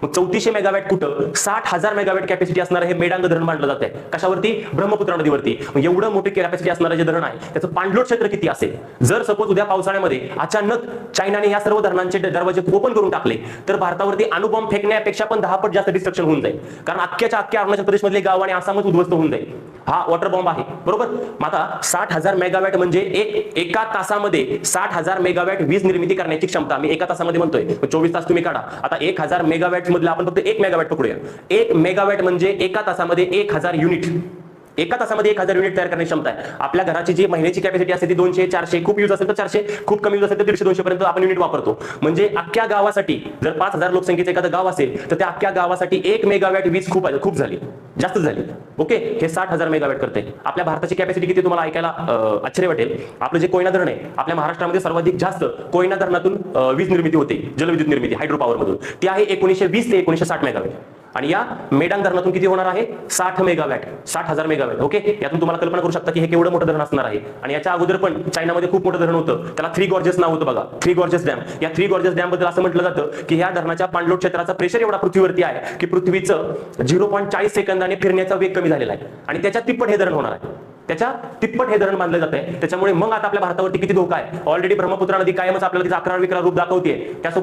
मग 3400 मेगावॅट कुठं, 60,000 megawatt capacity असणारं हे मेडांग धरण मानलं जात आहे. कशावरती? ब्रह्मपुत्रा नदीवरती. मग एवढं मोठी कॅपॅसिटी असणारं जे धरण आहे त्याचं पाणलोट क्षेत्र किती असेल? जर सपोज उद्या पावसाळ्यामध्ये अचानक चायनाने या सर्व धरणांचे दरवाजे ओपन करून टाकले तर भारतावरती अणुबॉम्ब फेकण्यापेक्षा पण 10 पट जास्त डिस्ट्रक्शन होऊन जाईल. कारण अख्ख्याच्या अख्ख्या अरुणाचल प्रदेशमधले गाव आणि आसामच उद्ध्वस्त होऊन जाईल. हा वॉटर बॉम्ब आहे, बरोबर. मग आता 60,000 मेगावॅट म्हणजे एका तासामध्ये 60,000 मेगावॅट वीज निर्मिती करण्याची क्षमता. मी एका तासामध्ये म्हणतोय, 24 तास तुम्ही काढा. आता 1000 मेगावॅट मधलं आपण फक्त 1 मेगावॅट पकडूया. 1 मेगावॅट म्हणजे एका तासामध्ये 1000 युनिट. एका तासामध्ये 1000 युनिट तयार करण्याची क्षमता आहे. आपल्या घराची जी महिन्याची कॅपॅसिटी असते ती 200, 400, खूप यूज असेल तर 400, खूप कमी यूज असेल तर 150, 200 पर्यंत आपण युनिट वापरतो. म्हणजे अख्ख्या गावासाठी जर 5000 लोकसंख्येचं एखादं गाव असेल तर त्या अख्ख्या गावासाठी 1 मेगावॅट वीज खूप झाली, जास्त झाली. ओके, हे 60,000 मेगावॅट करते. आपल्या भारताची कॅपॅसिटी किती तुम्हाला ऐकायला आश्चर्य वाटेल. आपलं जे कोयना धरण आहे, आपल्या महाराष्ट्रामध्ये सर्वाधिक जास्त कोयना धरणातून वीज निर्मिती होते, जलविद्युत निर्मिती हायड्रो पॉवर मधून. ती आहे 1920 ते 1960 मेगावॅट. आणि या मेडांग धरणातून किती होणार आहे? 60 मेगावॅट, 60,000 मेगावॅट. ओके, यातून तुम्हाला कल्पना करू शकता की हे केवढं मोठं धरण असणार आहे. आणि याच्या अगोदर पण चायनामध्ये खूप मोठं धरण होतं, त्याला 3 गॉर्जेस नाव होतं बघा, 3 गॉर्जेस डॅम. या 3 गॉर्जेस डॅम बद्दल असं म्हटलं जातं की ह्या धरणाच्या पाणलोट क्षेत्राचा प्रेशर एवढा पृथ्वीवरती आहे की पृथ्वीचं 0.40 सेकंदाने फिरण्याचा वेग कमी झालेला आहे. आणि त्याच्या तिप्पट हे धरण होणार आहे, त्याच्या तिप्पट हे धरण बांधलं जात आहे. त्याच्यामुळे मग आता आपल्या भारतावरती किती धोका आहे. ऑलरेडी ब्रह्मपुत्रा नदी कायमच आपल्याला तिचा 11 रूप दाखवते. त्यासोबत